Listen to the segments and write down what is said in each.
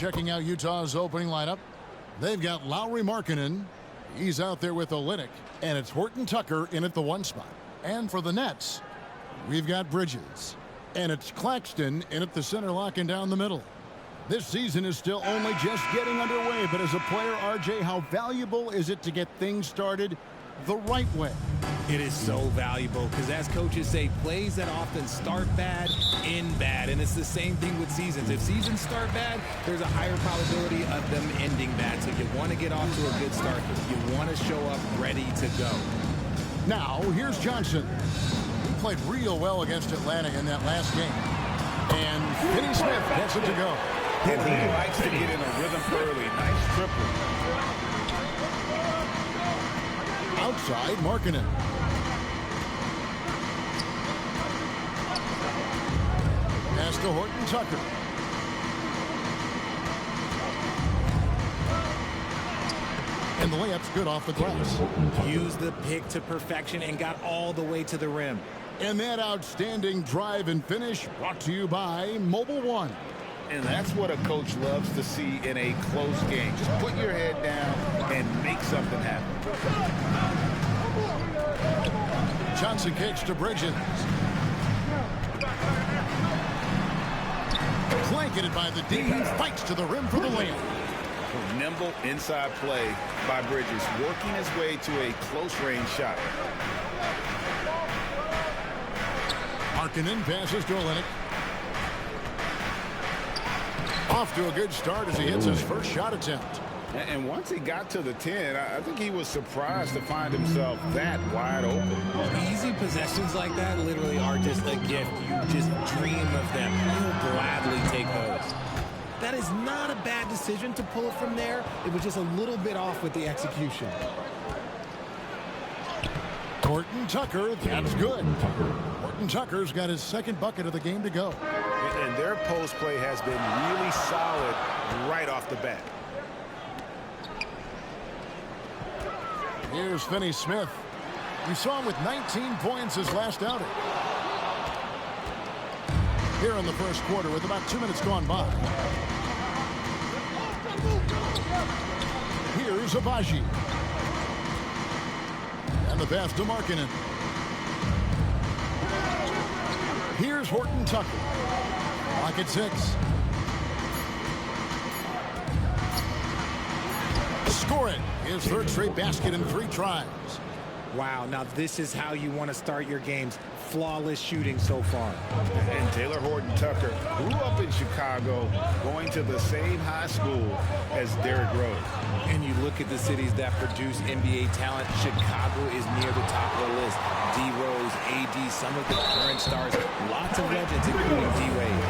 Checking out Utah's opening lineup. They've got Lowry Markkanen. He's out there with Olynyk. And it's Horton Tucker in at the 1 spot. And for the Nets, we've got Bridges. And it's Claxton in at the center, locking down the middle. This season is still only just getting underway, but as a player, RJ, how valuable is it to get things started the right way? It is so valuable because, as coaches say, plays that often start bad, end bad. And it's the same thing with seasons. If seasons start bad, there's a higher probability of them ending bad. So you want to get off to a good start. You want to show up ready to go. Now, here's Johnson. He played real well against Atlanta in that last game. And Finney Smith gets it to go. And he likes to get in a rhythm early. Nice triple. Outside, Markkanen. Pass to Horton Tucker. And the layup's good off the glass. Used the pick to perfection and got all the way to the rim. And that outstanding drive and finish brought to you by Mobile One. And that's what a coach loves to see in a close game. Just put your head down and make something happen. Johnson kicks to Bridges. Blanketed by the D. Fights to the rim for the layup. Nimble inside play by Bridges, working his way to a close-range shot. Markkanen passes to Olynyk. Off to a good start as he hits his first shot attempt. And once he got to the 10, I think he was surprised to find himself that wide open. Easy possessions like that literally are just a gift. You just dream of them. You'll gladly take those. That is not a bad decision to pull it from there. It was just a little bit off with the execution. Horton Tucker, that's good. Horton Tucker's got his second bucket of the game to go. And their post play has been really solid right off the bat. Here's Finney Smith. We saw him with 19 points his last outing. Here in the first quarter with about 2 minutes gone by. Here's Abaji. And the pass to Markkanen. Here's Horton Tucker. Lock at 6. Score it. His third straight basket in 3 tries. Wow, now this is how you want to start your games. Flawless shooting so far. And Taylor Horton Tucker grew up in Chicago, going to the same high school as Derrick Rose. And you look at the cities that produce NBA talent, Chicago is near the top of the list. D. Rose, AD, some of the current stars, lots of legends, including D. Wade.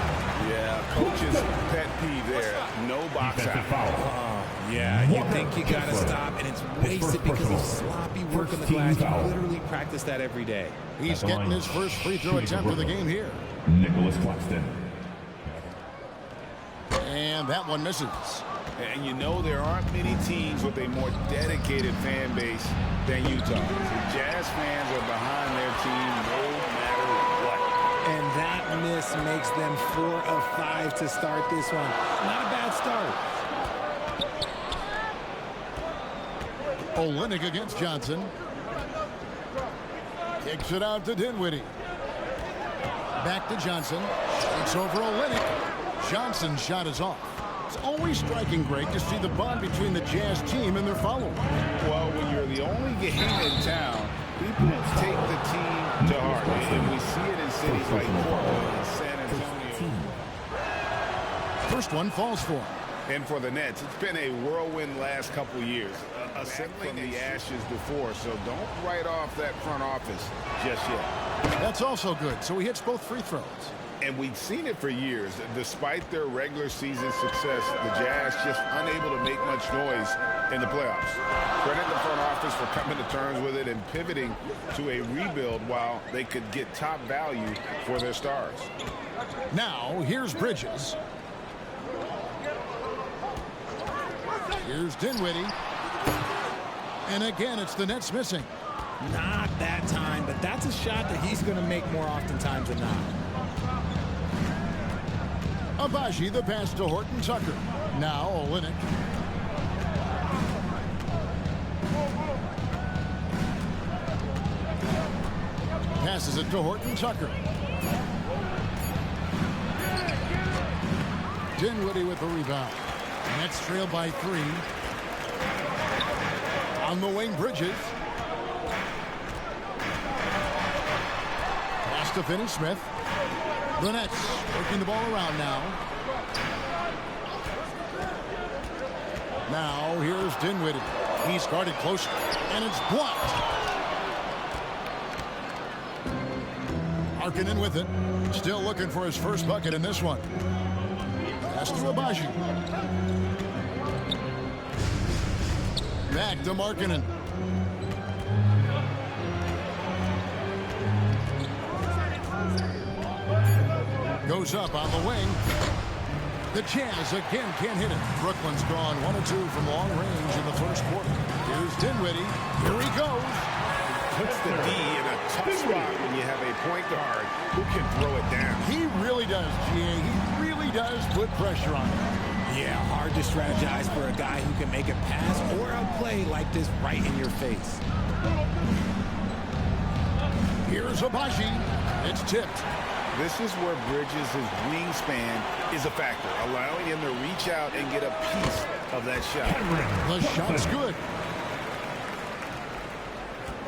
Yeah, coach's pet peeve there. No box out. Yeah, you think you got to stop, and it's wasted because of sloppy work on the glass. You literally practice that every day. He's getting his first free throw attempt of the game here. Nicholas Claxton. And that one misses. And you know there aren't many teams with a more dedicated fan base than Utah. The Jazz fans are behind their team no matter what. And that miss makes them 4 of 5 to start this one. Not a bad start. Olynyk against Johnson. Kicks it out to Dinwiddie. Back to Johnson. It's over Olynyk. Johnson's shot is off. It's always striking, Greg, to see the bond between the Jazz team and their followers. Well, when you're the only game in town, people take the team to heart. And we see it in cities like Portland and San Antonio. First one falls for him. And for the Nets, it's been a whirlwind last couple years. Assembling the ashes before, so don't write off that front office just yet. That's also good, so he hits both free throws. And we've seen it for years. Despite their regular season success, the Jazz just unable to make much noise in the playoffs. Credit the front office for coming to terms with it and pivoting to a rebuild while they could get top value for their stars. Now, here's Bridges. Here's Dinwiddie. And again, it's the Nets missing. Not that time, but that's a shot that he's going to make more oftentimes than not. Abaji, the pass to Horton Tucker. Now Olynyk. Passes it to Horton Tucker. Dinwiddie with the rebound. Nets trail by 3. On the wing, Bridges. Pass to Finney-Smith. The Nets working the ball around now. Now here's Dinwiddie. He's guarded closely, and it's blocked. Markkanen with it. Still looking for his first bucket in this one. Pass to Abaji. Back to Markkanen. Goes up on the wing. The Jazz again can't hit it. Brooklyn's gone 1 of 2 from long range in the first quarter. Here's Dinwiddie. Here he goes. Puts the D in a tough spot when you have a point guard who can throw it down. He really does, GA. He really does put pressure on him. Yeah, hard to strategize for a guy who can make a pass or a play like this right in your face. Here's Abaji. It's tipped. This is where Bridges' wingspan is a factor, allowing him to reach out and get a piece of that shot. The shot's good.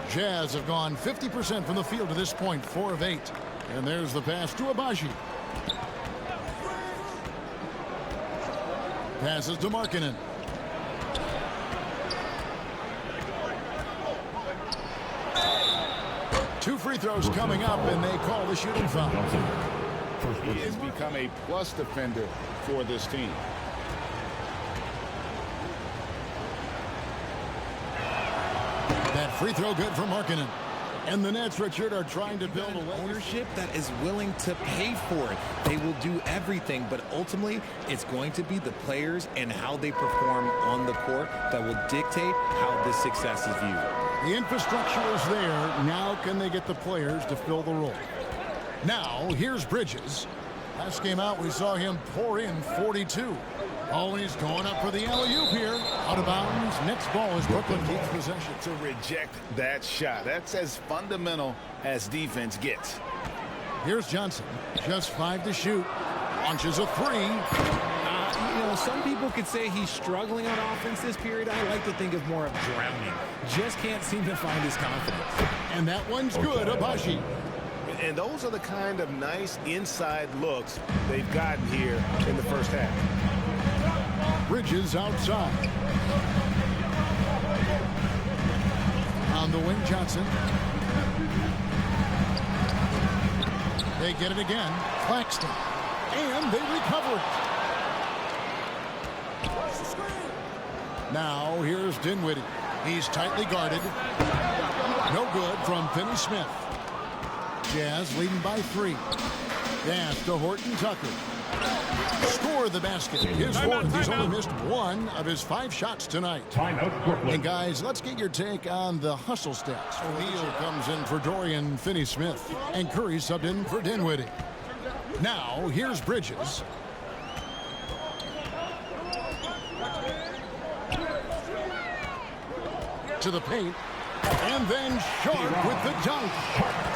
Jazz have gone 50% from the field to this point, 4 of 8. And there's the pass to Abaji. Passes to Markkanen. Two free throws coming up, and they call the shooting foul. He has become a plus defender for this team. That free throw good for Markkanen. And the Nets, Richard, are trying to build a ownership that is willing to pay for it. They will do everything, but ultimately it's going to be the players and how they perform on the court that will dictate how this success is viewed. The infrastructure is there. Now can they get the players to fill the role? Now, here's Bridges. Last game out, we saw him pour in 42. Always going up for the alley-oop here. Out of bounds. Nets ball as Brooklyn keeps possession. To reject that shot. That's as fundamental as defense gets. Here's Johnson. Just 5 to shoot. Launches a 3. You know, some people could say he's struggling on offense this period. I like to think of more of drowning. Just can't seem to find his confidence. And that one's good. Abaji. And those are the kind of nice inside looks they've gotten here in the first half. Bridges outside. On the wing, Johnson. They get it again. Claxton. And they recover it. Now, here's Dinwiddie. He's tightly guarded. No good from Finney-Smith. Jazz leading by 3. Pass to Horton Tucker. Score the basket. His fourth. He's only missed 1 of his 5 shots tonight. And guys, let's get your take on the hustle stats. O'Neal comes in for Dorian Finney-Smith. And Curry subbed in for Dinwiddie. Now, here's Bridges. To the paint. And then Sharp with the dunk.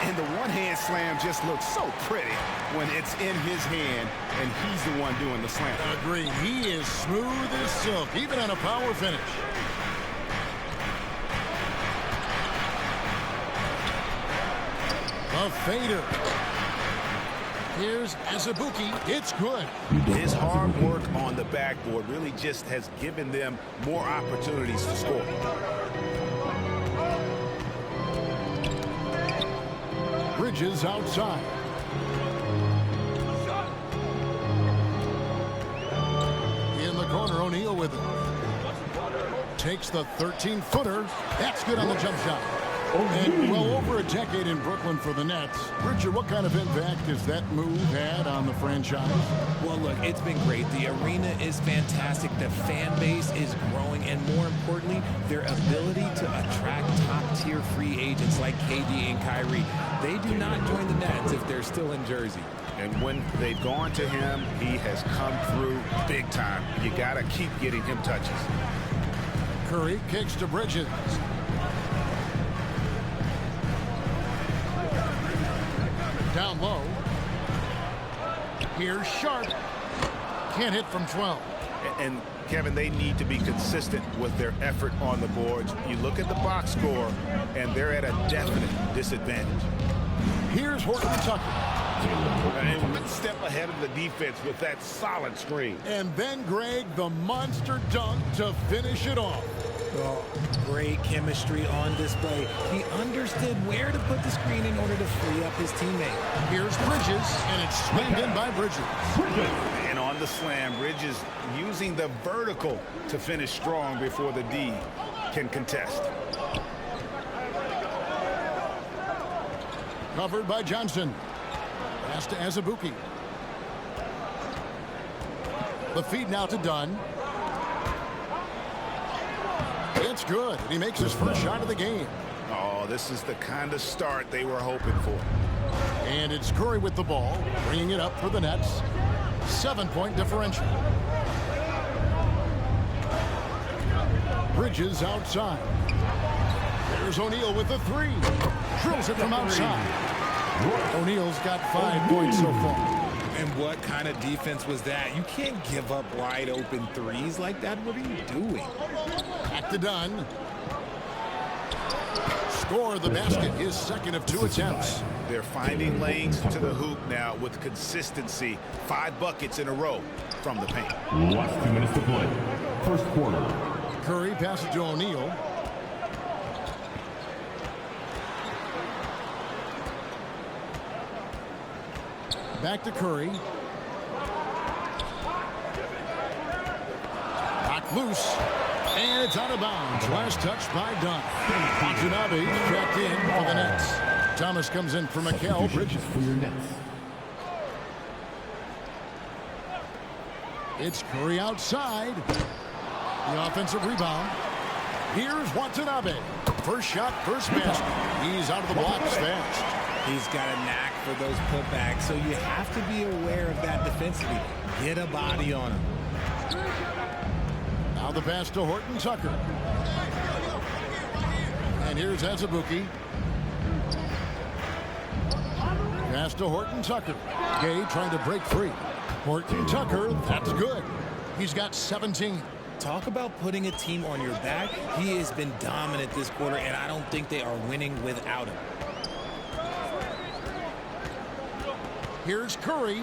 And the one-hand slam just looks so pretty when it's in his hand and he's the one doing the slam. Agree. He is smooth as silk, even on a power finish. A fader. Here's Azubuike. It's good. His hard work on the backboard really just has given them more opportunities to score. Bridges outside. In the corner, O'Neal with it. Takes the 13-footer. That's good on the jump shot. And well over a decade in Brooklyn for the Nets. Richard, what kind of impact has that move had on the franchise? Well, look, it's been great. The arena is fantastic. The fan base is growing. And more importantly, their ability to attract top-tier free agents like KD and Kyrie. They do not join the Nets if they're still in Jersey. And when they've gone to him, he has come through big time. You got to keep getting him touches. Curry kicks to Bridges. Down low. Here's Sharp. Can't hit from 12. And Kevin, they need to be consistent with their effort on the boards. You look at the box score, and they're at a definite disadvantage. Here's Horton Tucker. And one step ahead of the defense with that solid screen. And then, Greg, the monster dunk to finish it off. Oh, great chemistry on display. He understood where to put the screen in order to free up his teammate. Here's Bridges, and it's slammed in by Bridges. And on the slam, Bridges using the vertical to finish strong before the D can contest. Covered by Johnson. Pass to Azubuike. The feed now to Dunn. It's good. He makes his first shot of the game. Oh, this is the kind of start they were hoping for. And it's Curry with the ball, bringing it up for the Nets. 7-point differential. Bridges outside. There's O'Neal with the three. Drills it from outside. O'Neal's got 5 points so far. And what kind of defense was that? You can't give up wide open threes like that. What are you doing? Back to Dunn. Score the basket, his second of 2 attempts. They're finding lanes to the hoop now with consistency. 5 buckets in a row from the paint. Last 2 minutes to play. First quarter. Curry passes to O'Neal. Back to Curry. Knocked loose. And it's out of bounds. Last touch by Dunn. Watanabe checked in for the Nets. Thomas comes in for Mikal Bridges. For your Nets. It's Curry outside. The offensive rebound. Here's Watanabe. First shot, first basket. He's out of the blocks fast. He's got a knack for those putbacks, so you have to be aware of that defensively. Get a body on him. Now the pass to Horton Tucker. And here's Azubuike. Pass to Horton Tucker. Gay trying to break free. Horton Tucker, that's good. He's got 17. Talk about putting a team on your back. He has been dominant this quarter, and I don't think they are winning without him. Here's Curry.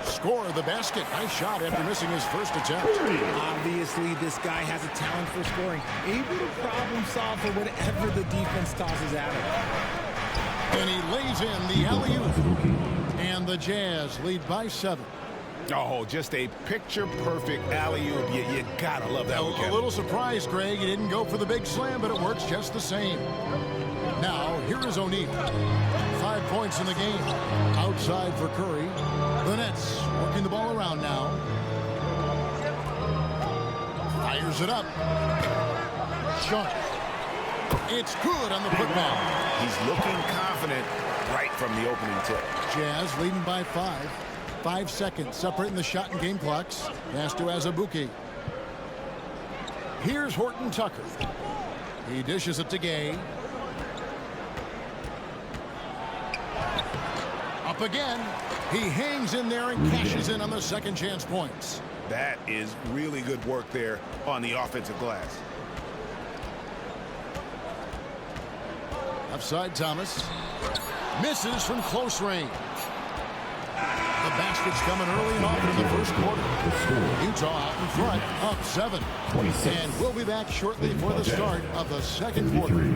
Score the basket. Nice shot after missing his first attempt. Obviously, this guy has a talent for scoring. Able to problem solve for whatever the defense tosses at him. And he lays in the alley-oop. And the Jazz lead by 7. Oh, just a picture-perfect alley-oop. You gotta love that one, A Kevin. little surprised, Greg. He didn't go for the big slam, but it works just the same. Now, here is O'Neal. 5 points in the game. Outside for Curry. The Nets working the ball around now. Fires it up. Sharp. It's good on the putback. He's looking confident right from the opening tip. Jazz leading by 5. 5 seconds separating the shot and game clocks. Pass to Azubuike. Here's Horton Tucker. He dishes it to Gay. Up again. He hangs in there and cashes in on the second chance points. That is really good work there on the offensive glass. Upside Thomas. Misses from close range. The basket's coming early and often in the first quarter. Utah out in front, up 7. 26. And we'll be back shortly for the start of the second quarter.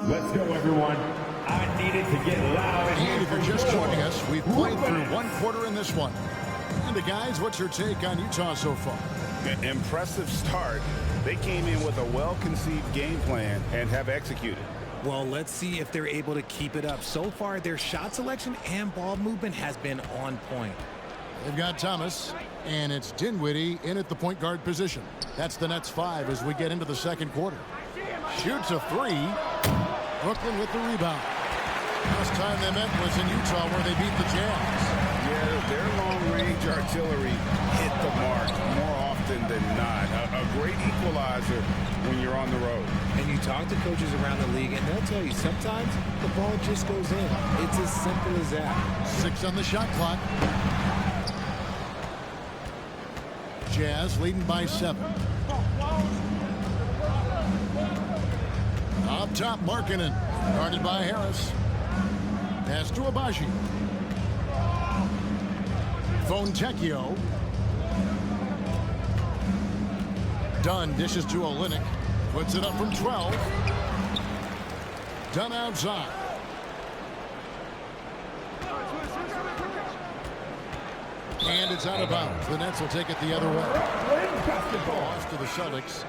Let's go, everyone. I needed to get loud. And if you're just joining us, we've played through 1 quarter in this one. And guys, what's your take on Utah so far? Impressive start. They came in with a well-conceived game plan and have executed. Well, let's see if they're able to keep it up. So far, their shot selection and ball movement has been on point. They've got Thomas, and it's Dinwiddie in at the point guard position. That's the Nets 5 as we get into the second quarter. Shoots a three. Brooklyn with the rebound. Last time they met was in Utah where they beat the Jazz. Yeah, their long-range artillery hit the mark more often than not. A great equalizer when you're on the road. And you talk to coaches around the league, and they'll tell you sometimes the ball just goes in. It's as simple as that. 6 on the shot clock. Jazz leading by 7. Up top, Markkanen. Guarded by Harris. Pass to Abaji. Fontecchio. Dunn dishes to Olynyk. Puts it up from 12. Dunn outside. And it's out of bounds. The Nets will take it the other way. Basketball off to the Celtics.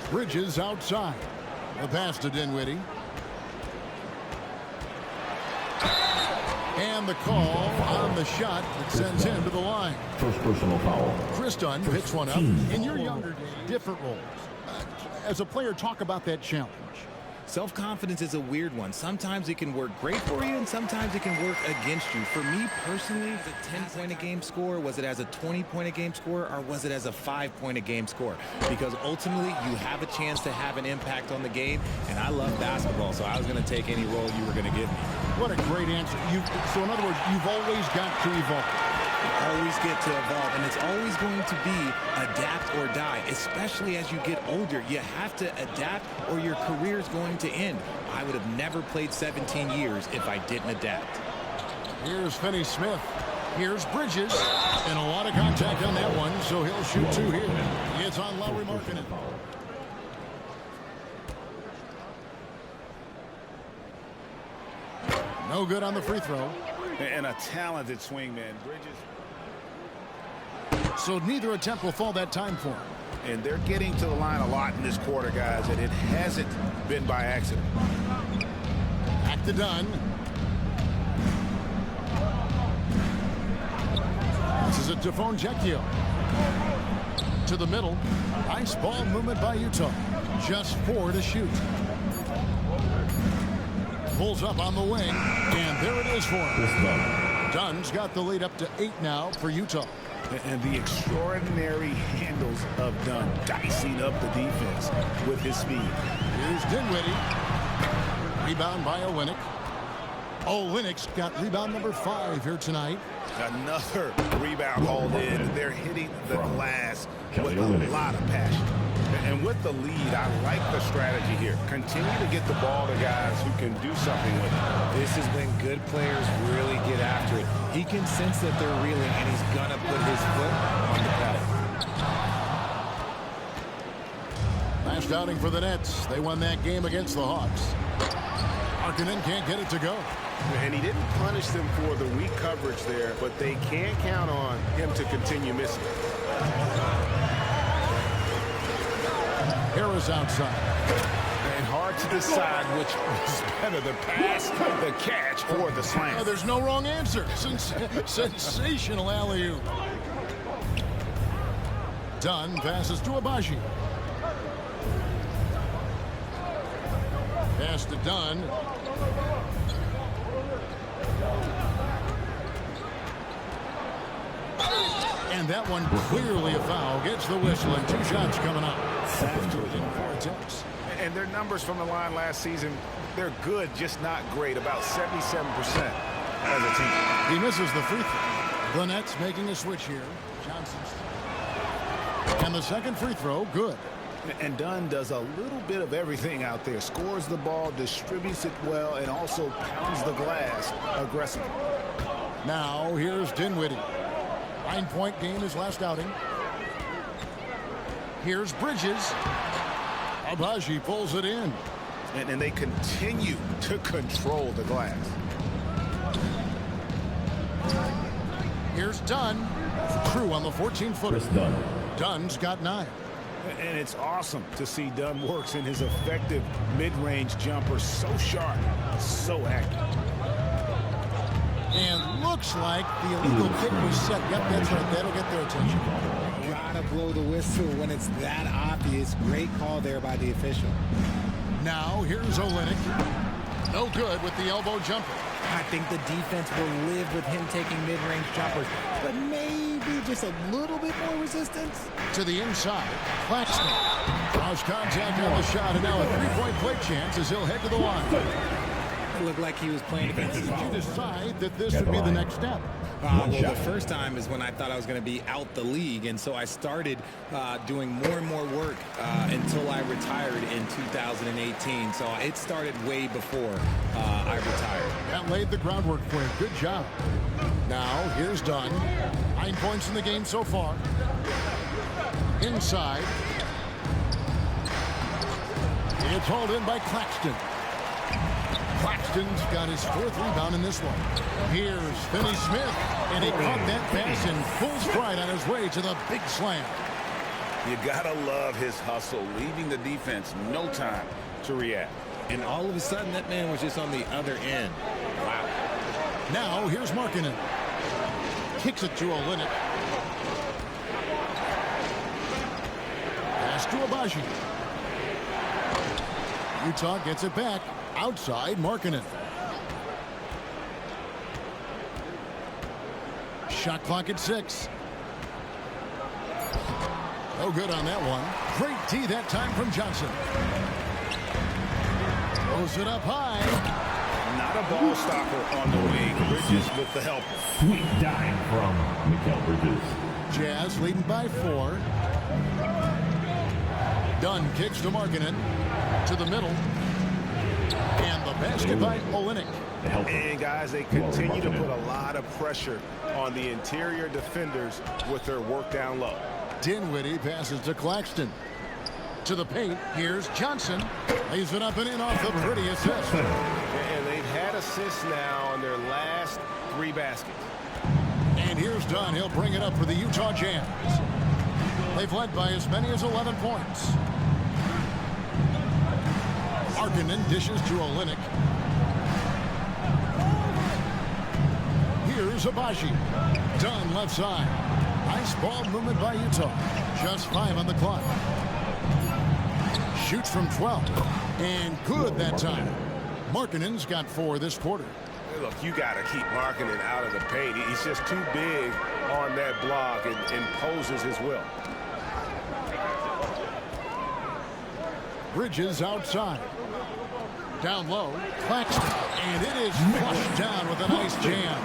Bridges outside. The pass to Dinwiddie. And the call on the shot that sends him to the line. First personal foul. Chris Dunn picks one up. In your younger days, different roles. As a player, talk about that challenge. Self-confidence is a weird one. Sometimes it can work great for you, and sometimes it can work against you. For me personally, was it 10-point-a-game score? Was it as a 20-point-a-game score? Or was it as a 5-point-a-game score? Because ultimately, you have a chance to have an impact on the game, and I love basketball, so I was going to take any role you were going to give me. What a great answer. So in other words, you've always got to evolve. Always get to evolve, and it's always going to be adapt or die, especially as you get older. You have to adapt or your career is going to end. I would have never played 17 years if I didn't adapt. Here's Finney-Smith. Here's Bridges. And a lot of contact on that one, so he'll shoot 2 here. It's on Lowry Markkanen. No good on the free throw. And a talented swingman. Bridges. So neither attempt will fall that time for him. And they're getting to the line a lot in this quarter, guys, and it hasn't been by accident. Back to Dunn. This is a Fontecchio. To the middle. Nice ball movement by Utah. Just 4 to shoot. Pulls up on the wing, and there it is for him. Dunn's got the lead up to 8 now for Utah. And the extraordinary handles of Dunn, dicing up the defense with his speed. Here's Dinwiddie. Rebound by Olynyk. Olynyk's got rebound number 5 here tonight. Another rebound hauled in. They're hitting the glass with a lot of passion. And with the lead, I like the strategy here. Continue to get the ball to guys who can do something with it. This is when good players really get after it. He can sense that they're reeling, and he's going to put his foot on the pedal. Last outing for the Nets. They won that game against the Hawks. Markkanen can't get it to go. And he didn't punish them for the weak coverage there, but they can't count on him to continue missing. Harris outside. And hard to decide which was better, the pass, the catch, or the slam. There's no wrong answer. Sensational alley-oop. Dunn passes to Abaji. Pass to Dunn. And that one clearly a foul. Gets the whistle, and 2 shots coming up. After it in 4 attempts. And their numbers from the line last season, they're good, just not great. About 77% as a team. He misses the free throw. The Nets making a switch here. Johnson's. And the second free throw, good. And Dunn does a little bit of everything out there. Scores the ball, distributes it well, and also pounds the glass aggressively. Now here's Dinwiddie. 9-point game his last outing. Here's Bridges. Abaji pulls it in. And they continue to control the glass. Here's Dunn. Crew on the 14-footer. Chris Dunn. Dunn's got 9. And it's awesome to see Dunn works in his effective mid-range jumper. So sharp, so accurate. And looks like the illegal kick was set. Yep, that's right. That'll get their attention. Gotta blow the whistle when it's that obvious. Great call there by the official. Now here's Olynyk. No good with the elbow jumper. I think the defense will live with him taking mid-range jumpers, but maybe just a little bit more resistance. To the inside, Claxton draws contact on the shot, and now a three-point play chance as he'll head to the line. It looked like he was playing against his Did you decide that this would be the next step? Well, the first time is when I thought I was going to be out the league, and so I started doing more and more work until I retired in 2018. So it started way before I retired. That laid the groundwork for him. Good job. Now, here's Dunn. 9 points in the game so far. Inside. It's hauled in by Claxton. Claxton's got his fourth rebound in this one. Here's Finney Smith, and he caught that pass in full stride on his way to the big slam. You gotta love his hustle, leaving the defense no time to react. And all of a sudden, that man was just on the other end. Wow. Now, here's Markkanen. Kicks it to Olynyk. Pass to Abaji. Utah gets it back. Outside, Markkanen. Shot clock at 6. No good on that one. Great tee that time from Johnson. Throws it up high. Not a ball stopper on the wing. Bridges with the help. Sweet dime from Mikal Bridges. Jazz leading by 4. Dunn kicks to Markkanen. To the middle. And the basket by Olynyk. And guys, they continue to put a lot of pressure on the interior defenders with their work down low. Dinwiddie passes to Claxton. To the paint, here's Johnson. Lays it up and in off the pretty assist. And they've had assists now on their last 3 baskets. And here's Dunn. He'll bring it up for the Utah Jazz. They've led by as many as 11 points. Markkanen dishes to Olynyk. Here's Abaji. Dunn left side. Nice ball movement by Utah. Just 5 on the clock. Shoots from 12. And good that time. Markkanen's got 4 this quarter. Hey, look, you got to keep Markkanen out of the paint. He's just too big on that block and imposes his will. Bridges outside. Down low, Claxton, and it is flushed down with a nice jam.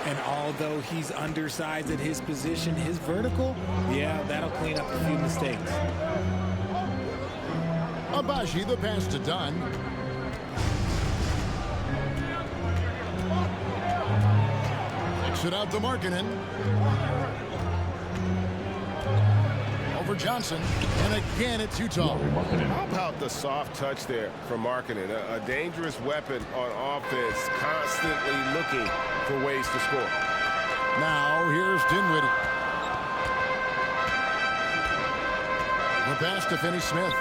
And although he's undersized at his position, his vertical, yeah, that'll clean up a few mistakes. Abaji, the pass to Dunn. Kicks it out to Markkanen. Over Johnson, and again it's Utah. How about the soft touch there from Markkanen? A dangerous weapon on offense, constantly looking for ways to score. Now here's Dinwiddie. The pass to Finney Smith.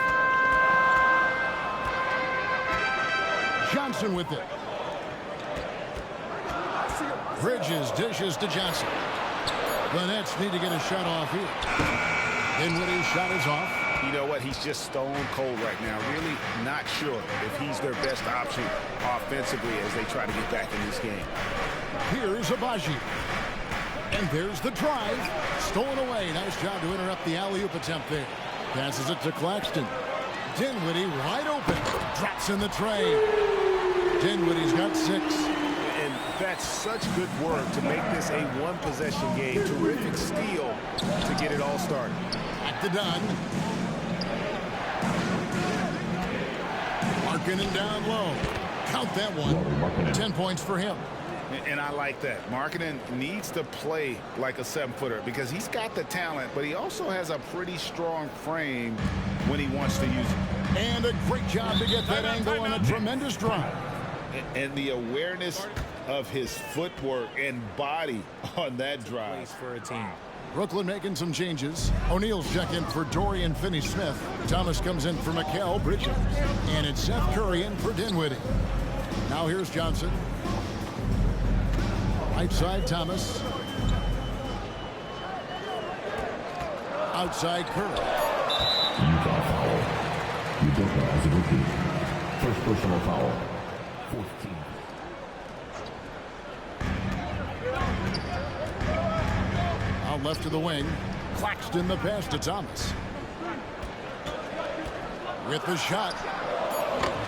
Johnson with it. Bridges dishes to Johnson. The Nets need to get a shot off here. Dinwiddie's shot is off. You know what? He's just stone cold right now. Really not sure if he's their best option offensively as they try to get back in this game. Here's Abaji. And there's the drive. Stolen away. Nice job to interrupt the alley-oop attempt there. Passes it to Claxton. Dinwiddie wide open. Drops in the tray. Dinwiddie's got 6. And that's such good work to make this a one-possession game. Terrific steal to get it all started. Back to Dunn. Markkanen down low. Count that one. 10 points for him. And I like that. Markkanen needs to play like a 7-footer because he's got the talent, but he also has a pretty strong frame when he wants to use it. And a great job to get that angle on a tremendous drive. And the awareness of his footwork and body on that drive. For a team. Brooklyn making some changes. O'Neal's check in for Dorian Finney-Smith. Thomas comes in for Mikal Bridges. And it's Seth Curry in for Dinwiddie. Now here's Johnson. Right side, Thomas. Outside, Curry. Utah foul. Udoka as a rookie. First personal foul. 14. Out left to the wing. Claxton the pass to Thomas. With the shot.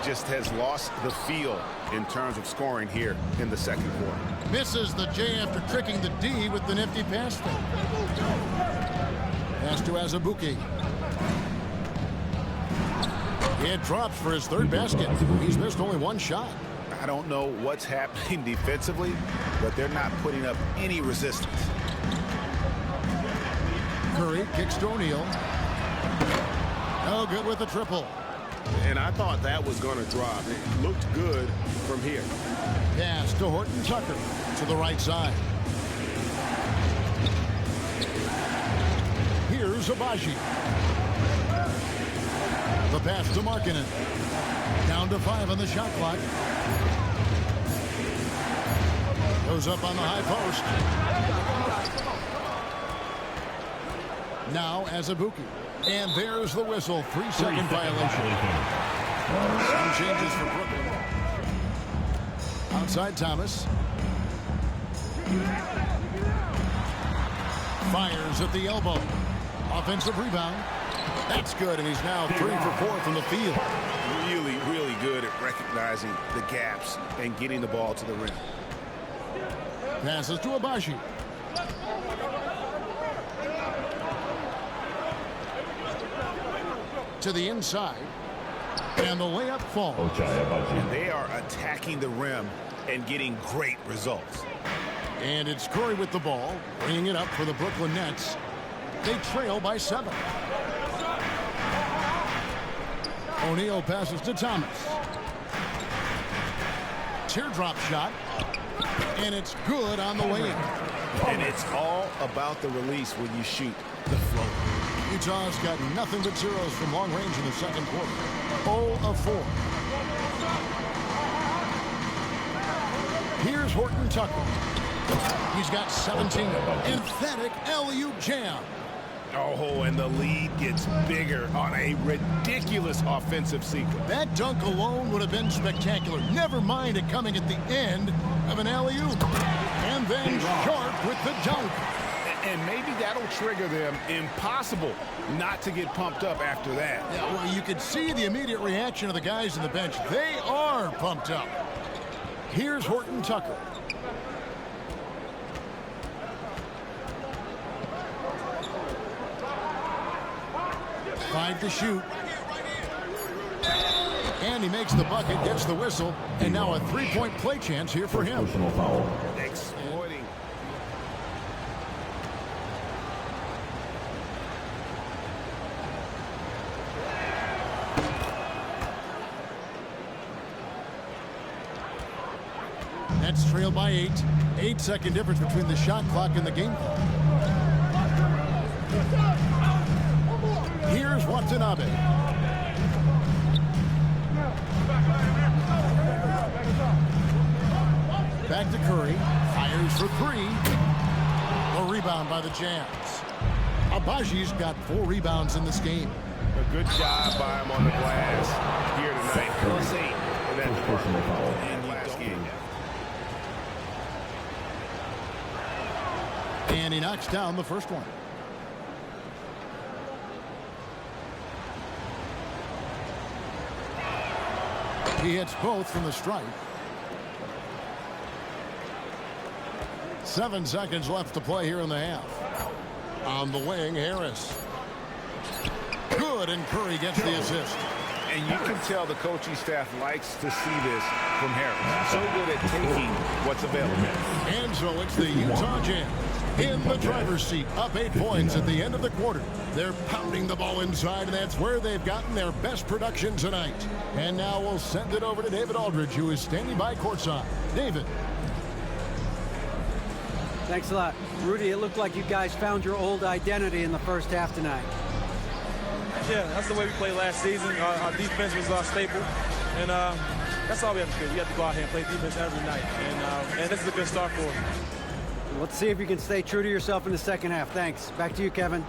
Just has lost the feel in terms of scoring here in the second quarter. Misses the J after tricking the D with the nifty pass fake. Pass to Azubuike. It drops for his third basket. He's missed only one shot. I don't know what's happening defensively, but they're not putting up any resistance. Curry kicks to O'Neal. No good with the triple. And I thought that was going to drop. It looked good from here. Pass to Horton Tucker to the right side. Here's Abaji. The pass to Markkanen. Down to 5 on the shot clock. Goes up on the high post. Now Azubuike. And there's the whistle. 3-second violation. Some changes for Brooklyn. Outside Thomas. Fires at the elbow. Offensive rebound. That's good, and he's now 3 for 4 from the field. Really, really good at recognizing the gaps and getting the ball to the rim. Passes to Abaji. To the inside. And the layup falls. And they are attacking the rim and getting great results. And it's Curry with the ball, bringing it up for the Brooklyn Nets. They trail by 7. O'Neal passes to Thomas. Teardrop shot. And it's good on the way in. And it's all about the release when you shoot the float. Utah's got nothing but zeros from long range in the second quarter. 0 of 4. Here's Horton Tucker. He's got 17. Emphatic alley-oop jam. Oh, and the lead gets bigger on a ridiculous offensive sequence. That dunk alone would have been spectacular. Never mind it coming at the end of an alley-oop. And then Sharp with the dunk. And maybe that'll trigger them. Impossible not to get pumped up after that. Yeah, well, you could see the immediate reaction of the guys on the bench. They are pumped up. Here's Horton Tucker. Five to shoot. And he makes the bucket, gets the whistle, and now a three-point play chance here for him. Personal foul. Exploiting. Nets trail by 8. 8-second difference between the shot clock and the game clock. Here's Watanabe. Back to Curry. Fires for 3. A rebound by the Jazz. Abaji's got 4 rebounds in this game. A good job by him on the glass here tonight. Plus 8 in that Personal foul. last game. And he knocks down the first one. He hits both from the stripe. 7 seconds left to play here in the half. On the wing, Harris. Good, and Curry gets the assist. And you can tell the coaching staff likes to see this from Harris. So good at taking what's available. And so it's the Utah Jazz in the driver's seat, up 8 points at the end of the quarter. They're pounding the ball inside, and that's where they've gotten their best production tonight. And now we'll send it over to David Aldridge, who is standing by courtside. David. Thanks a lot. Rudy, it looked like you guys found your old identity in the first half tonight. Yeah, that's the way we played last season. Our defense was our staple, and that's all we have to do. We have to go out here and play defense every night, and this is a good start for us. Let's see if you can stay true to yourself in the second half. Thanks. Back to you, Kevin.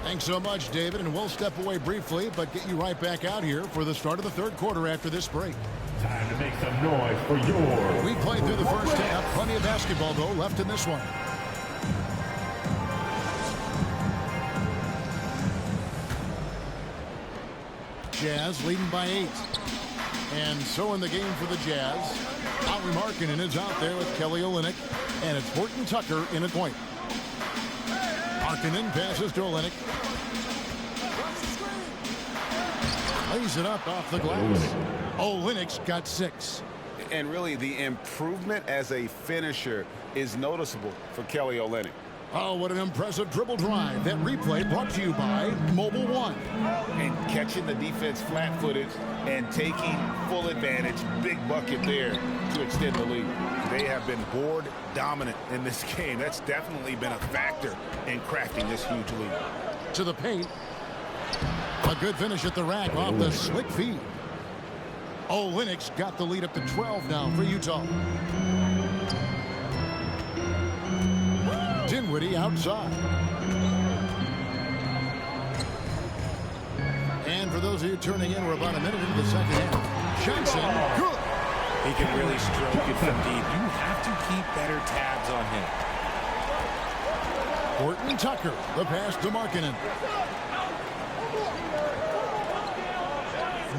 Thanks so much, David, and we'll step away briefly, but get you right back out here for the start of the third quarter after this break. Time to make some noise for your... We played through the first half. Plenty of basketball, though, left in this one. Jazz leading by 8. And so in the game for the Jazz, Lauri Markkanen is out there with Kelly Olynyk, and it's Horton Tucker in at point. Markkanen passes to Olynyk. Lays it up off the glass. Olynyk's got 6. And really, the improvement as a finisher is noticeable for Kelly Olynyk. Oh, what an impressive dribble drive. That replay brought to you by Mobile One. And catching the defense flat-footed and taking full advantage. Big bucket there to extend the lead. They have been board dominant in this game. That's definitely been a factor in crafting this huge lead. To the paint. A good finish at the rack off the slick feed. Olynyk's got the lead up to 12 now for Utah. Dinwiddie outside. And for those of you turning in, we're about a minute into the second half. Johnson, good. He can really stroke it from deep. You have to keep better tabs on him. Horton Tucker, the pass to Markkanen.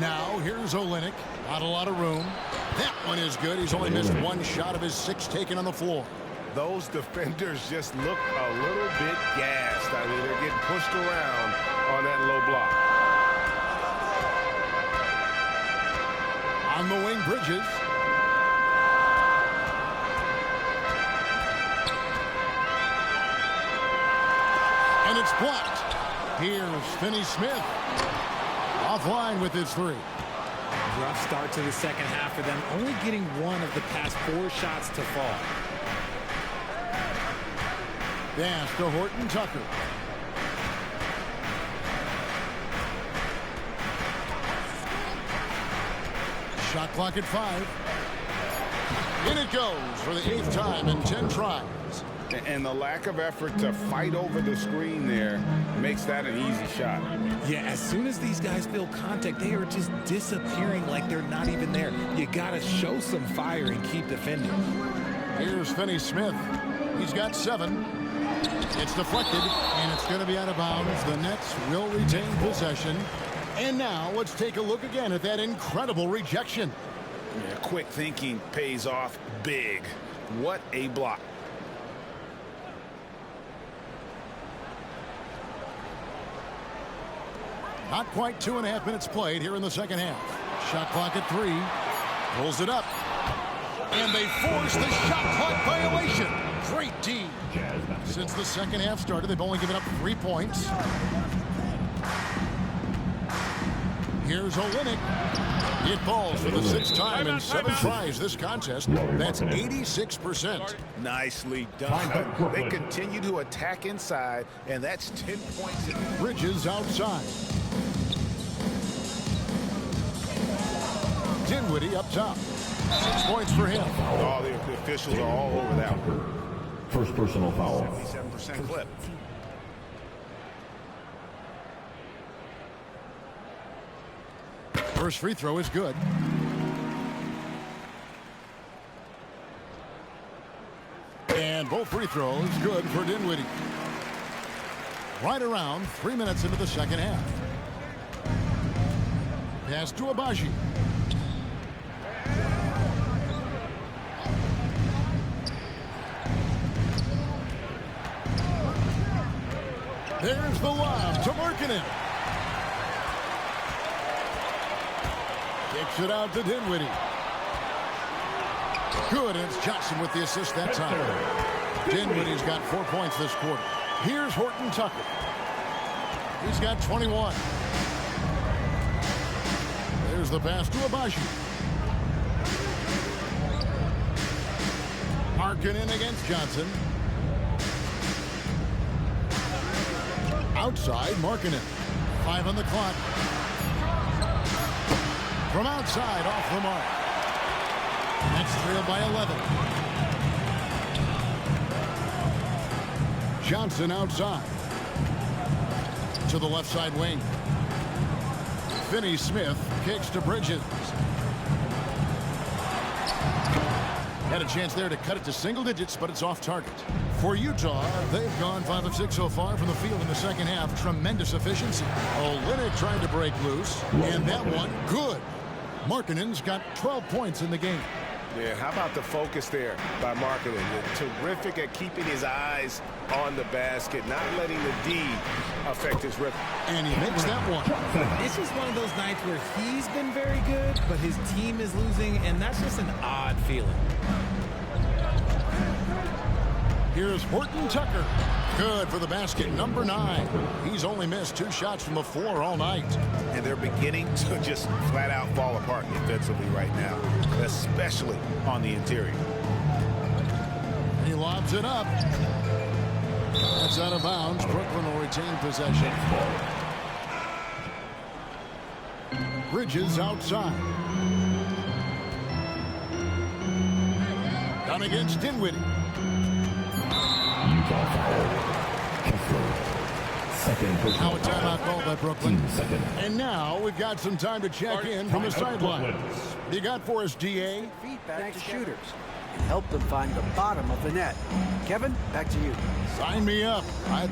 Now here's Olynyk. Not a lot of room. That one is good. He's only missed one shot of his 6 taken on the floor. Those defenders just look a little bit gassed. I mean, they're getting pushed around on that low block. On the wing, Bridges. And it's blocked. Here's Finney-Smith. Offline with his 3. Rough start to the second half for them, only getting one of the past 4 shots to fall. Pass to Horton Tucker. Shot clock at 5. In it goes for the 8th time in 10 tries. And the lack of effort to fight over the screen there makes that an easy shot. Yeah, as soon as these guys feel contact, they are just disappearing like they're not even there. You got to show some fire and keep defending. Here's Finney-Smith. He's got 7. It's deflected, and it's going to be out of bounds. The Nets will retain possession. And now let's take a look again at that incredible rejection. Yeah, quick thinking pays off big. What a block. Not quite 2.5 minutes played here in the second half. Shot clock at 3. Pulls it up. And they force the shot clock violation. Great team. Since the second half started, they've only given up 3 points. Here's Olynyk. It falls for the 6th time in 7 tries this contest. That's 86%. Nicely done. They continue to attack inside, and that's 10 points. Bridges outside. Dinwiddie up top. 6 points for him. Oh, the officials are all over that one. First personal foul. 77% clip. First free throw is good. And both free throws good for Dinwiddie. Right around 3 minutes into the second half. Pass to Abaji. There's the lob to Markkanen. Kicks it out to Dinwiddie. Good, and it's Johnson with the assist that time. Dinwiddie's got 4 points this quarter. Here's Horton Tucker. He's got 21. There's the pass to Abaji. Markkanen against Johnson. Outside, Markkanen. 5 on the clock. From outside, off the mark. Nets trail by 11. Johnson outside. To the left side wing. Finney-Smith kicks to Bridges. Had a chance there to cut it to single digits, but it's off target. For Utah, they've gone 5 of 6 so far from the field in the second half. Tremendous efficiency. Olynyk trying to break loose, and that one good. Markkanen's got 12 points in the game. Yeah, how about the focus there by Markkanen? Terrific at keeping his eyes on the basket, not letting the D affect his rhythm. And he makes that one. This is one of those nights where he's been very good, but his team is losing, and that's just an odd feeling. Here's Horton Tucker. Good for the basket, number 9. He's only missed 2 shots from the floor all night. And they're beginning to just flat out fall apart defensively right now, especially on the interior. He lobs it up. That's out of bounds. Brooklyn will retain possession. Bridges outside. Down against Dinwiddie. Utah foul. Kessler. Second personal Now a timeout called by Brooklyn. Second. And now we've got some time to check in from the sideline. You got for us, DA? Feedback to shooters and help them find the bottom of the net. Kevin, back to you. Sign me up.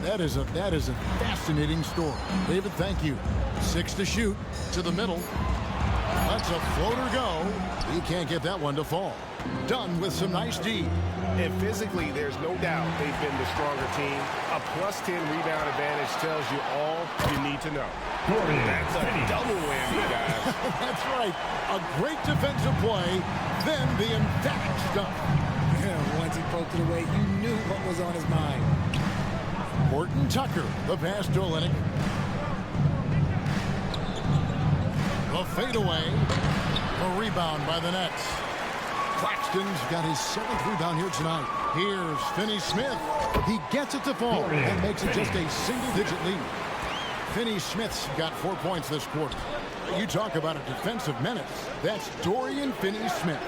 That is a fascinating story. David, thank you. 6 to shoot to the middle. Lets a floater go. He can't get that one to fall. Done with some nice D. And physically, there's no doubt they've been the stronger team. A +10 rebound advantage tells you all you need to know. That's a double whammy, guys. That's right. A great defensive play, then the emphatic stuff. Yeah, once he poked it away, you knew what was on his mind. Horton Tucker, the pass to Olynyk. The fadeaway. A rebound by the Nets. Claxton's got his 7th rebound here tonight. Here's Finney-Smith. He gets it to fall and makes it just a single-digit lead. Finney-Smith's got 4 points this quarter. You talk about a defensive menace. That's Dorian Finney-Smith.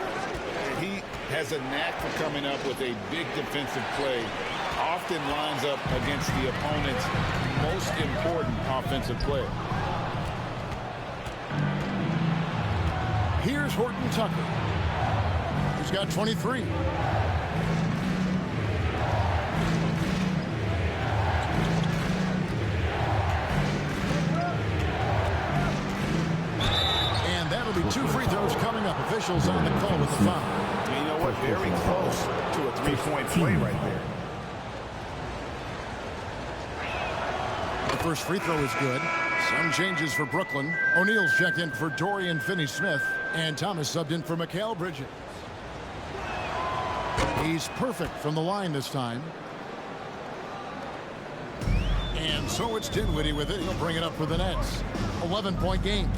He has a knack for coming up with a big defensive play. Often lines up against the opponent's most important offensive player. Here's Horton Tucker. He's got 23. And that'll be 2 free throws coming up. Officials on the call with the foul. You know what? Very close to a 3-point play right there. The first free throw is good. Some changes for Brooklyn. O'Neal's checked in for Dorian Finney-Smith. And Thomas subbed in for Mikal Bridges. He's perfect from the line this time. And so it's Dinwiddie with it. He'll bring it up for the Nets. 11-point game.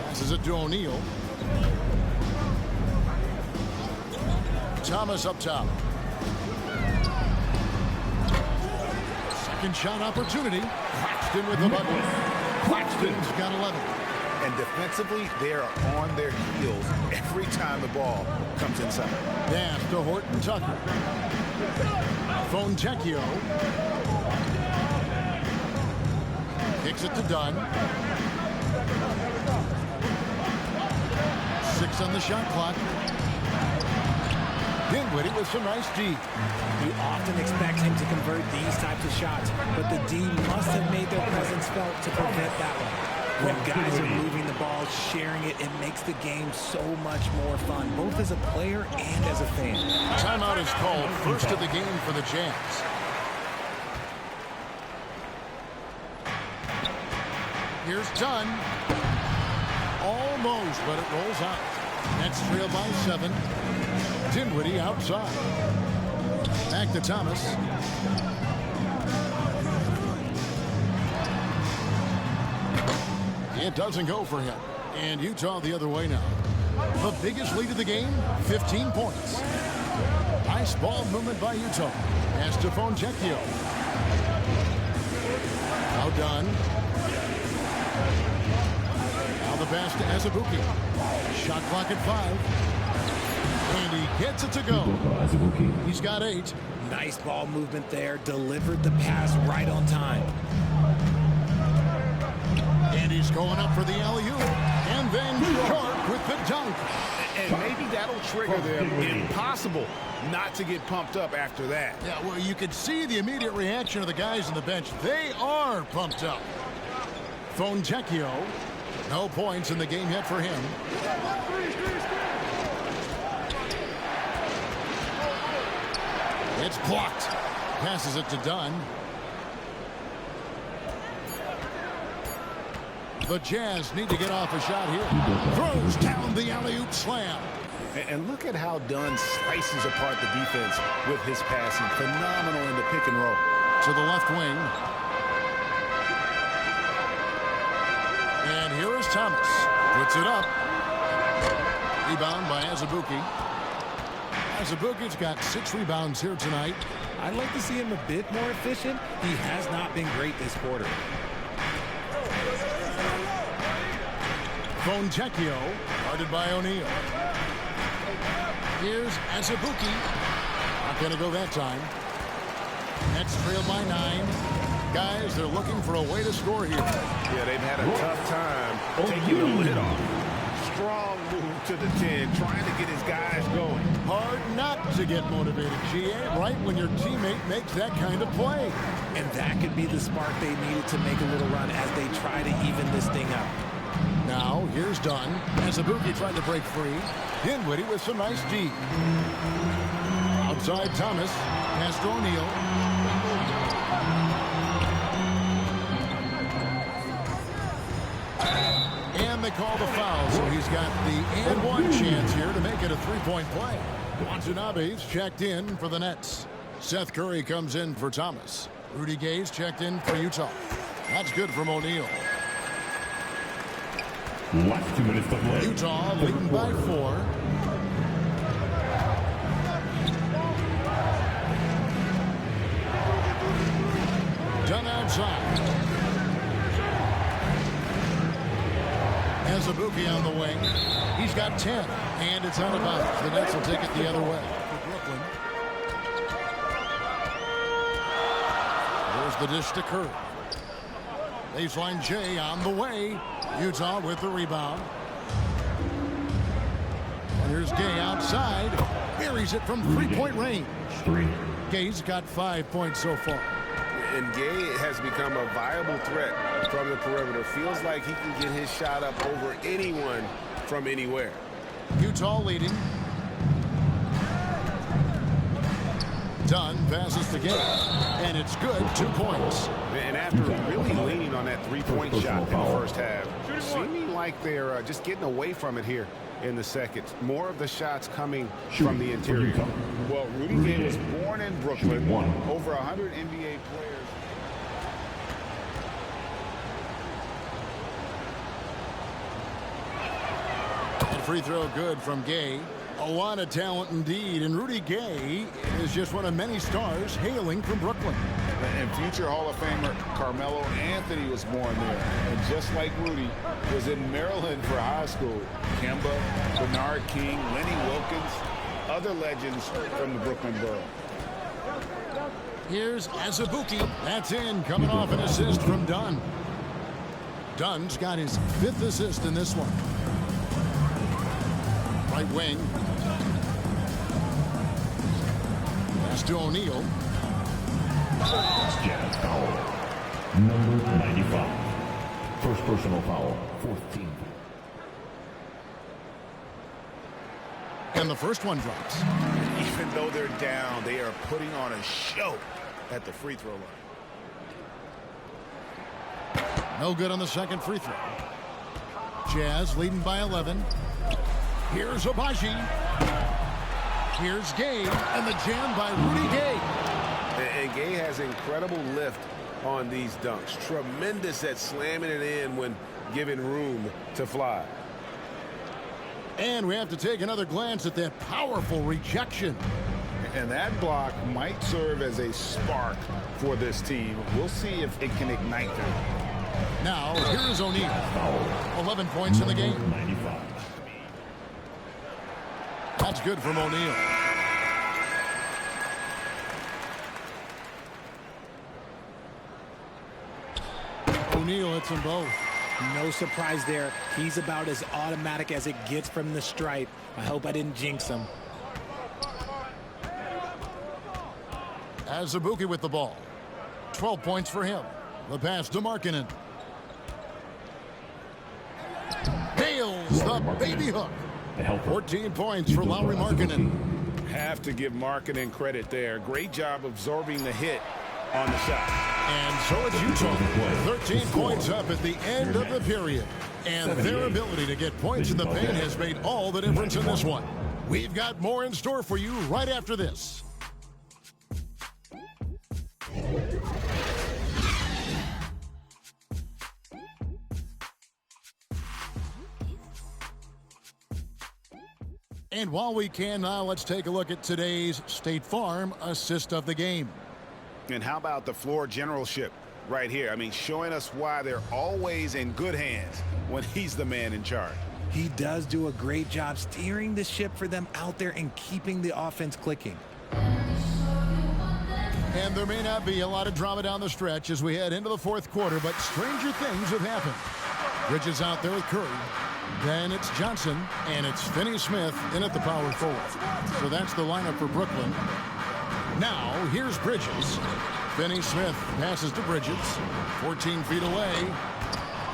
Passes it to O'Neal. Thomas up top. Second shot opportunity. Claxton with the bucket. Claxton's got 11. And defensively, they are on their heels every time the ball comes inside. Pass to Horton Tucker. Fontecchio. Kicks it to Dunn. 6 on the shot clock. Dinwiddie with some nice D. You often expect him to convert these types of shots, but the D must have made their presence felt to prevent that one. When guys are moving the ball, sharing it, it makes the game so much more fun, both as a player and as a fan. Timeout is called. First of the game for the Jazz. Here's Dunn. Almost, but it rolls out. Nets trail by 7. Dinwiddie outside. Back to Thomas. It doesn't go for him. And Utah the other way now. The biggest lead of the game, 15 points. Nice ball movement by Utah. Pass to Fonjecchio. Now done. Now the pass to Azubuike. Shot clock at 5. And he gets it to go. He's got 8. Nice ball movement there. Delivered the pass right on time. And he's going up for the alley-oop. And then Sharp with the dunk. And maybe that'll trigger them. Impossible not to get pumped up after that. Yeah, well, you could see the immediate reaction of the guys on the bench. They are pumped up. Fonjecchio. No points in the game yet for him. It's blocked. Passes it to Dunn. The Jazz need to get off a shot here. Throws down the alley-oop slam. And look at how Dunn slices apart the defense with his passing. Phenomenal in the pick and roll. To the left wing. And here is Thomas. Puts it up. Rebound by Azubuike. Azubuike's got 6 rebounds here tonight. I'd like to see him a bit more efficient. He has not been great this quarter. Fonjecchio, guarded by O'Neal. Here's Azubuike. Not going to go that time. Nets trailed by 9. Guys, they're looking for a way to score here. Yeah, they've had a tough time taking the lid off. Strong move to the 10, trying to get his guys going. Hard not to get motivated, GA, right when your teammate makes that kind of play. And that could be the spark they needed to make a little run as they try to even this thing up. Now, here's Dunn. Azubuike tried to break free. Dinwiddie with some nice D. Outside Thomas. Pass to O'Neal. And they call the foul, so he's got the and one chance here to make it a 3-point play. Watanabe's checked in for the Nets. Seth Curry comes in for Thomas. Rudy Gay's checked in for Utah. That's good from O'Neal. Last 2 minutes to play. Utah leading by 4. Done outside. Azubuike on the wing. He's got 10, and it's out of bounds. The Nets will take it the other way for Brooklyn. There's the dish to Curry. Baseline J on the way. Utah with the rebound. And here's Gay outside. Buries it from 3-point range. Gay's got 5 points so far. And Gay has become a viable threat from the perimeter. Feels like he can get his shot up over anyone from anywhere. Utah leading. Dunn passes to Gay. And it's good. 2 points. And after really leaning on that 3-point shot in the first half, seeming like they're just getting away from it here in the second. More of the shots coming from the interior. Well, Rudy Gay was born in Brooklyn. Over 100 NBA players. And free throw good from Gay. A lot of talent indeed. And Rudy Gay is just one of many stars hailing from Brooklyn. And future Hall of Famer Carmelo Anthony was born there. And just like Rudy, was in Maryland for high school. Kemba, Bernard King, Lenny Wilkins, other legends from the Brooklyn borough. Here's Azubuike. That's in, coming off an assist from Dunn. Dunn's got his 5th assist in this one. Right wing. Pass to O'Neal. Jazz foul. Number 95. First personal foul. 14. And the first one drops. Even though they're down, they are putting on a show at the free throw line. No good on the second free throw. Jazz leading by 11. Here's Abaji. Here's Gay, and the jam by Rudy Gay. And Gay has incredible lift on these dunks. Tremendous at slamming it in when given room to fly. And we have to take another glance at that powerful rejection. And that block might serve as a spark for this team. We'll see if it can ignite them. Now, here is O'Neal. 11 points in the game. 95. That's good from O'Neal. O'Neal hits them both. No surprise there. He's about as automatic as it gets from the stripe. I hope I didn't jinx him. Azubuike with the ball. 12 points for him. The pass to Markkanen. Nails the baby hook. 14 points for Lauri Markkanen. Have to give Markkanen credit there. Great job absorbing the hit on the shot. And so it's Utah. 13 points up at the end of the period. And their ability to get points in the paint has made all the difference in this one. We've got more in store for you right after this. And while we can now, let's take a look at today's State Farm assist of the game. And how about the floor generalship right here? I mean, showing us why they're always in good hands when he's the man in charge. He does do a great job steering the ship for them out there and keeping the offense clicking. And there may not be a lot of drama down the stretch as we head into the fourth quarter, but stranger things have happened. Bridges out there with Curry. Then it's Johnson, and it's Finney-Smith in at the power forward. So that's the lineup for Brooklyn. Now, here's Bridges. Finney-Smith passes to Bridges. 14 feet away.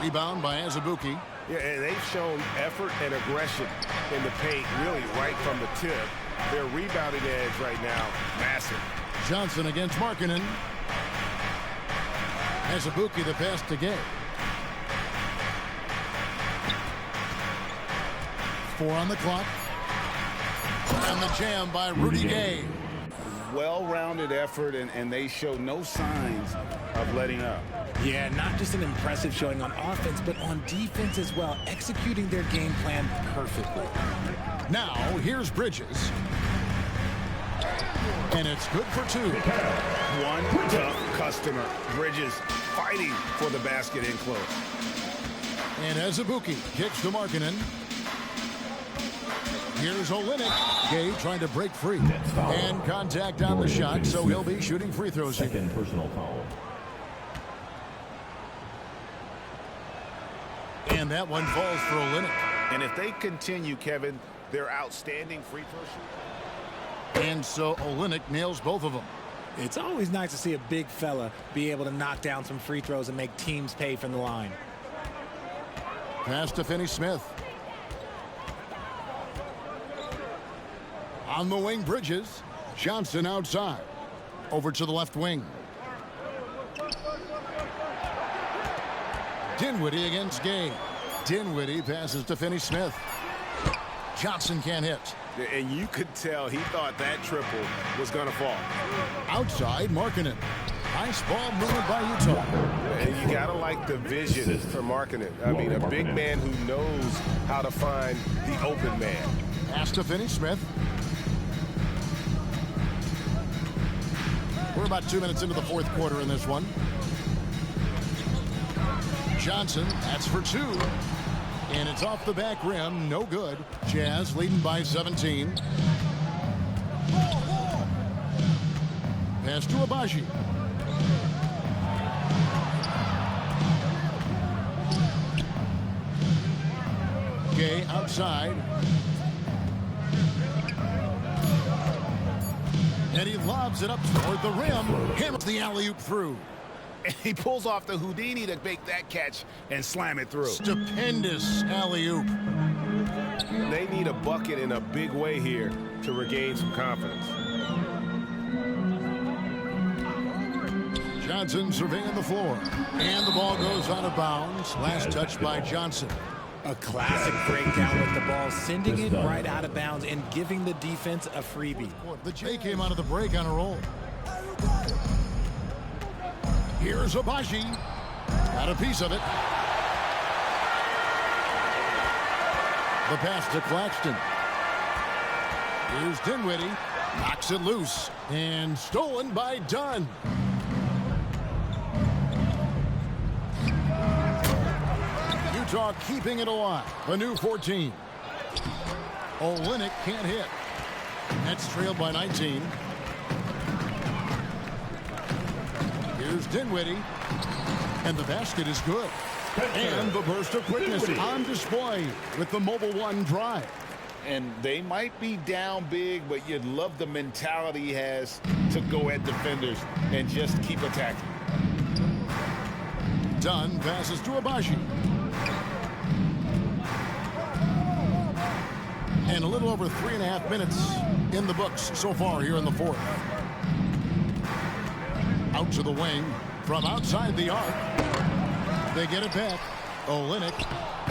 Rebound by Azubuike. Yeah, and they've shown effort and aggression in the paint, really right from the tip. Their rebounding edge right now, massive. Johnson against Markkanen. Azubuike the pass to Gay. 4 on the clock. And the jam by Rudy Gay. Well-rounded effort, and they show no signs of letting up. Yeah, not just an impressive showing on offense, but on defense as well, executing their game plan perfectly. Now, here's Bridges. And it's good for 2. One tough customer. Bridges fighting for the basket in close. And Azubuike kicks to Markkanen. Here's Olynyk. Gay trying to break free. And contact on the shot, so he'll be shooting free throws here. Second personal foul. And that one falls for Olynyk. And if they continue, Kevin, their outstanding free throw shooting. And so Olynyk nails both of them. It's always nice to see a big fella be able to knock down some free throws and make teams pay from the line. Pass to Finney-Smith. On the wing, Bridges. Johnson outside. Over to the left wing. Dinwiddie against Gay. Dinwiddie passes to Finney-Smith. Johnson can't hit. And you could tell he thought that triple was going to fall. Outside, Markkanen. Nice ball movement by Utah. And you got to like the vision for Markkanen. I mean, a big man who knows how to find the open man. Pass to Finney-Smith. We're about 2 minutes into the fourth quarter in this one. Johnson, that's for 2. And it's off the back rim, no good. Jazz leading by 17. Pass to Abaji. Gay outside. And he lobs it up toward the rim. Hammers the alley-oop through. And he pulls off the Houdini to make that catch and slam it through. Stupendous alley-oop. They need a bucket in a big way here to regain some confidence. Johnson surveying the floor. And the ball goes out of bounds. Last touch by Johnson. A classic breakdown with the ball, sending it right out of bounds and giving the defense a freebie. The J came out of the break on a roll. Here's Abaji. Got a piece of it. The pass to Claxton. Here's Dinwiddie. Knocks it loose. And stolen by Dunn. Utah keeping it alive. A new 14. Olynyk can't hit. Nets trailed by 19. Here's Dinwiddie. And the basket is good. And the burst of quickness on display with the Mobile One drive. And they might be down big, but you'd love the mentality he has to go at defenders and just keep attacking. Dunn passes to Abaji. And a little over 3.5 minutes in the books so far here in the fourth. Out to the wing from outside the arc. They get it back. Olynyk.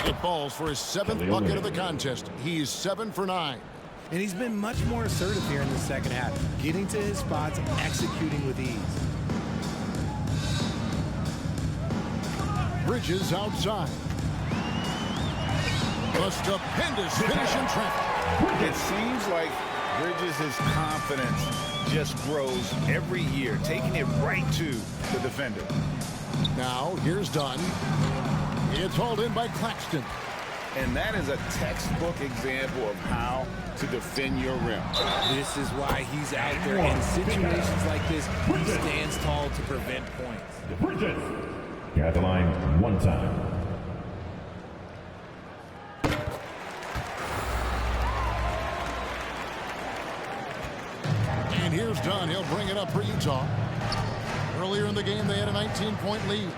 It falls for his 7th bucket of the contest. He's 7 for 9. And he's been much more assertive here in the second half, getting to his spots, executing with ease. Bridges outside. A stupendous finish in traffic. It seems like Bridges' confidence just grows every year, taking it right to the defender. Now, here's Dunn. It's hauled in by Claxton. And that is a textbook example of how to defend your rim. This is why he's out there in situations like this. He stands tall to prevent points. Bridges. You're at the line one time. And here's Dunn. He'll bring it up for Utah. Earlier in the game, they had a 19-point lead.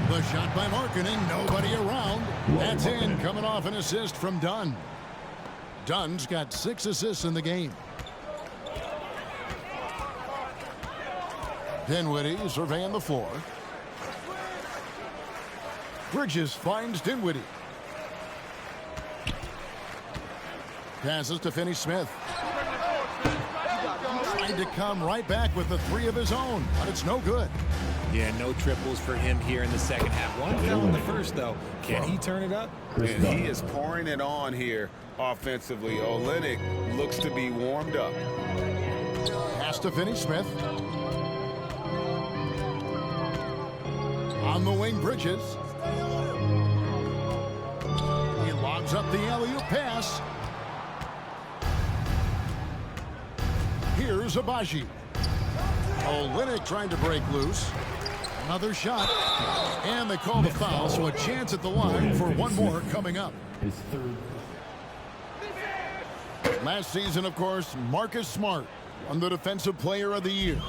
The shot by Markkanen. Nobody around. That's in. Coming off an assist from Dunn. Dunn's got 6 assists in the game. Dinwiddie surveying the floor. Bridges finds Dinwiddie. Passes to Finney-Smith. Tried to come right back with the 3 of his own, but it's no good. Yeah, no triples for him here in the second half. One fell in the first, though. Can he turn it up? And he is pouring it on here offensively. Olynyk looks to be warmed up. Pass to Finney-Smith. On the wing, Bridges. He lobs up the alley-oop pass. Here's Abaji. Olynyk trying to break loose. Another shot. And they call the foul, so a chance at the line for one more coming up. His third. Last season, of course, Marcus Smart won the Defensive Player of the Year.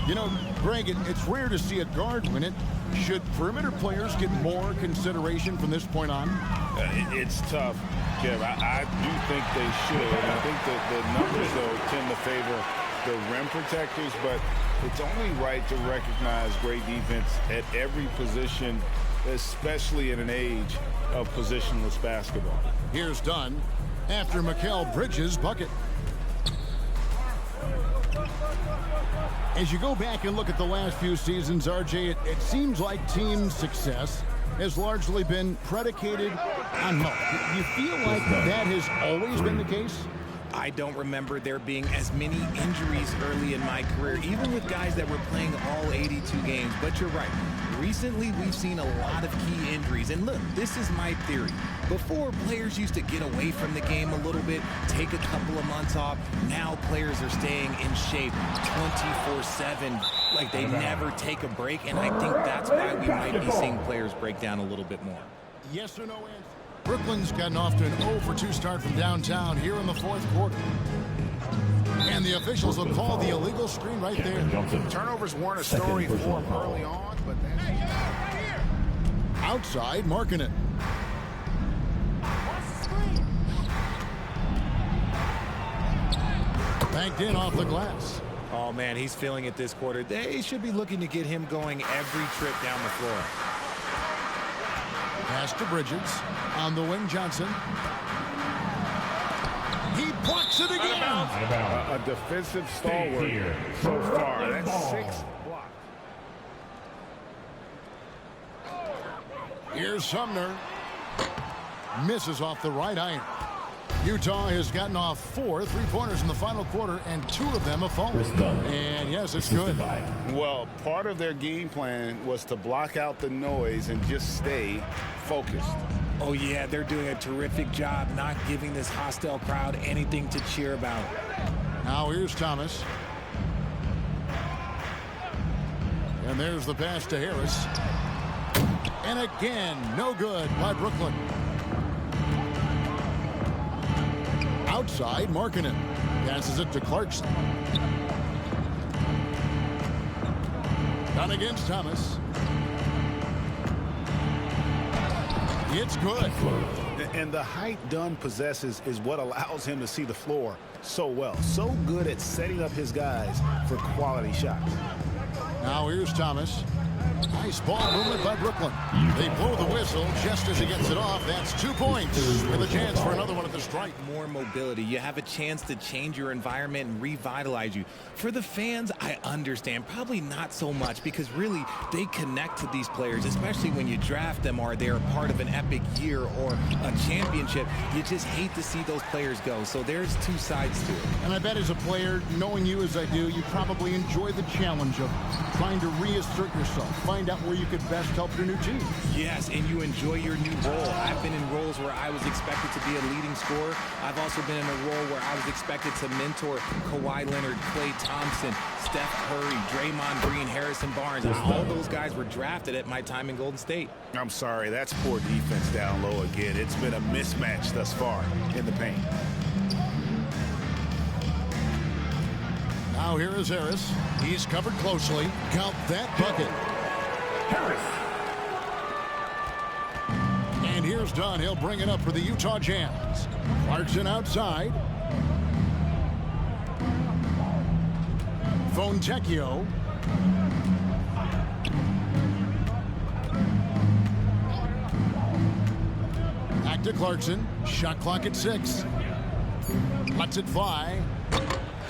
You know, Greg, it's rare to see a guard win it. Should perimeter players get more consideration from this point on? It's tough, Kev. I do think they should. And I think that the numbers, though, tend to favor the rim protectors, but it's only right to recognize great defense at every position, especially in an age of positionless basketball. Here's Dunn after Mikal Bridges' bucket. As you go back and look at the last few seasons, RJ, it seems like team success has largely been predicated on health. Do you feel like that has always been the case? I don't remember there being as many injuries early in my career, even with guys that were playing all 82 games. But you're right. Recently, we've seen a lot of key injuries. And look, this is my theory. Before, players used to get away from the game a little bit, take a couple of months off. Now players are staying in shape 24/7, like they never take a break. And I think that's why we might be seeing players break down a little bit more. Yes or no answer? Brooklyn's gotten off to an 0-for-2 start from downtown here in the fourth quarter. And the officials will call the illegal screen right there. Turnovers weren't a story for him early on, but that's... Outside, Markkanen. Banked in off the glass. Oh, man, he's feeling it this quarter. They should be looking to get him going every trip down the floor. Pass to Bridges. On the wing, Johnson. He blocks it again. A defensive stalwart so far. That's 6 blocks. Here's Sumner. Misses off the right iron. Utah has gotten off 4 3-pointers in the final quarter, and 2 of them have fallen. And yes, it's good. Well, part of their game plan was to block out the noise and just stay focused. Oh, yeah, they're doing a terrific job not giving this hostile crowd anything to cheer about. Now here's Thomas. And there's the pass to Harris. And again, no good by Brooklyn. Outside, Markkanen passes it to Clarkson. Down against Thomas. It's good. And the height Dunn possesses is what allows him to see the floor so well. So good at setting up his guys for quality shots. Now here's Thomas. Nice ball movement by Brooklyn. They blow the whistle just as he gets it off. That's 2 points with a chance for another one at the strike. More mobility. You have a chance to change your environment and revitalize you. For the fans, I understand. Probably not so much because really they connect to these players, especially when you draft them or they're part of an epic year or a championship. You just hate to see those players go. So there's 2 sides to it. And I bet as a player, knowing you as I do, you probably enjoy the challenge of trying to reassert yourself. Find out where you could best help your new team. Yes, and you enjoy your new role. I've been in roles where I was expected to be a leading scorer. I've also been in a role where I was expected to mentor Kawhi Leonard, Klay Thompson, Steph Curry, Draymond Green, Harrison Barnes. All those guys were drafted at my time in Golden State. I'm sorry, that's poor defense down low again. It's been a mismatch thus far in the paint. Now here is Harris. He's covered closely. Count that bucket. Harris. And here's Dunn. He'll bring it up for the Utah Jazz. Clarkson outside. Fontecchio. Back to Clarkson. Shot clock at 6. Lets it fly.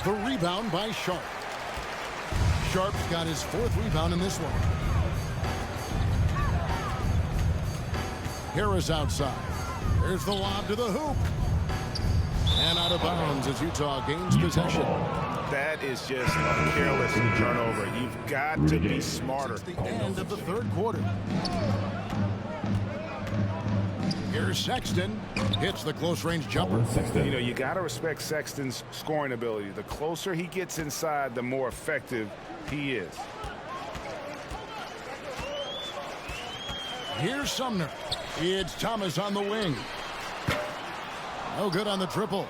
The rebound by Sharp. Sharp's got his 4th rebound in this one. Harris outside. There's the lob to the hoop. And out of bounds as Utah gains possession. That is just a careless turnover. You've got to be smarter. It's the end of the 3rd quarter. Here's Sexton. Hits the close-range jumper. You know, you got to respect Sexton's scoring ability. The closer he gets inside, the more effective he is. Here's Sumner. It's Thomas on the wing. No good on the triple.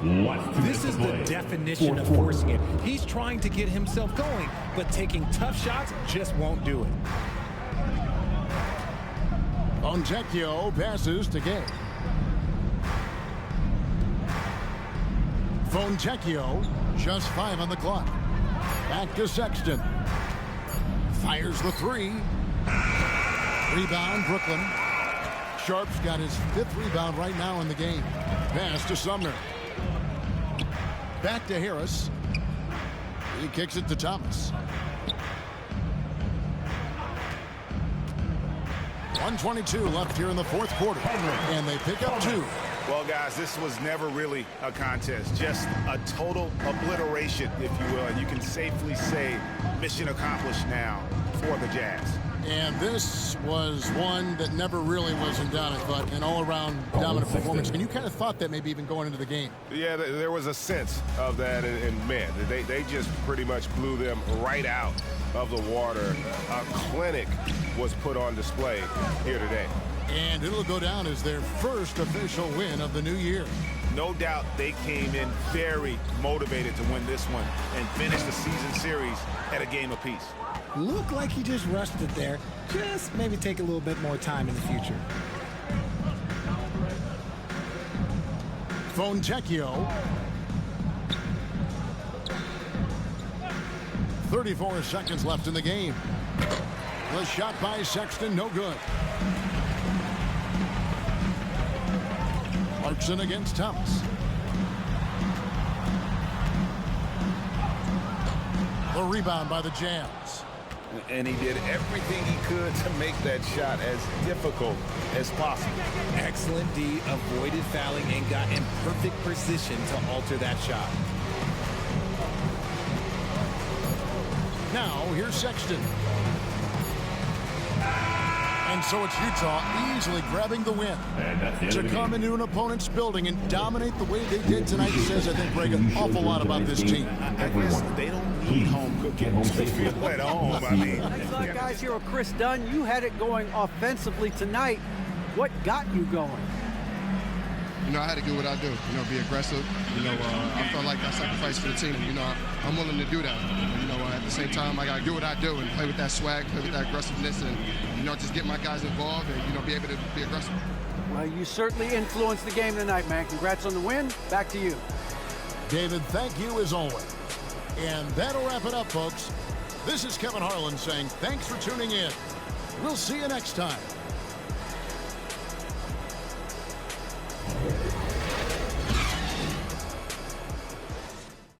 This is the definition of forcing it. He's trying to get himself going, but taking tough shots just won't do it. Fontecchio passes to Gay. Fontecchio, just 5 on the clock. Back to Sexton. Fires the 3. Rebound, Brooklyn. Sharp's got his 5th rebound right now in the game. Pass to Sumner. Back to Harris. He kicks it to Thomas. 1:22 left here in the 4th quarter. And they pick up 2. Well, guys, this was never really a contest. Just a total obliteration, if you will. And you can safely say mission accomplished now for the Jazz. And this was one that never really was in doubt, but an all-around dominant performance. And you kind of thought that maybe even going into the game. Yeah, there was a sense of that. And man, they just pretty much blew them right out of the water. A clinic was put on display here today. And it'll go down as their first official win of the new year. No doubt they came in very motivated to win this one and finish the season series at a game apiece. Looked like he just rushed it there. Just maybe take a little bit more time in the future. Fontecchio. 34 seconds left in the game. The shot by Sexton, no good. Clarkson against Thomas. The rebound by the Jazz. and he did everything he could to make that shot as difficult as possible. Excellent D, avoided fouling and got in perfect position to alter that shot. Now, here's Sexton. And so it's Utah easily grabbing the win. To come into an opponent's building and dominate the way they did tonight says, I think, Greg, an awful lot about this team. I guess they don't need home cooking to feel at home. I mean, Thanks a lot, guys. Here with Chris Dunn. You had it going offensively tonight. What got you going? You know, I had to do what I do, you know, be aggressive. You know, I felt like I sacrificed for the team. You know, I'm willing to do that. You know, at the same time, I got to do what I do and play with that swag, play with that aggressiveness, and, you know, just get my guys involved and, you know, be able to be aggressive. Well, you certainly influenced the game tonight, man. Congrats on the win. Back to you. David, thank you as always. And that'll wrap it up, folks. This is Kevin Harlan saying thanks for tuning in. We'll see you next time.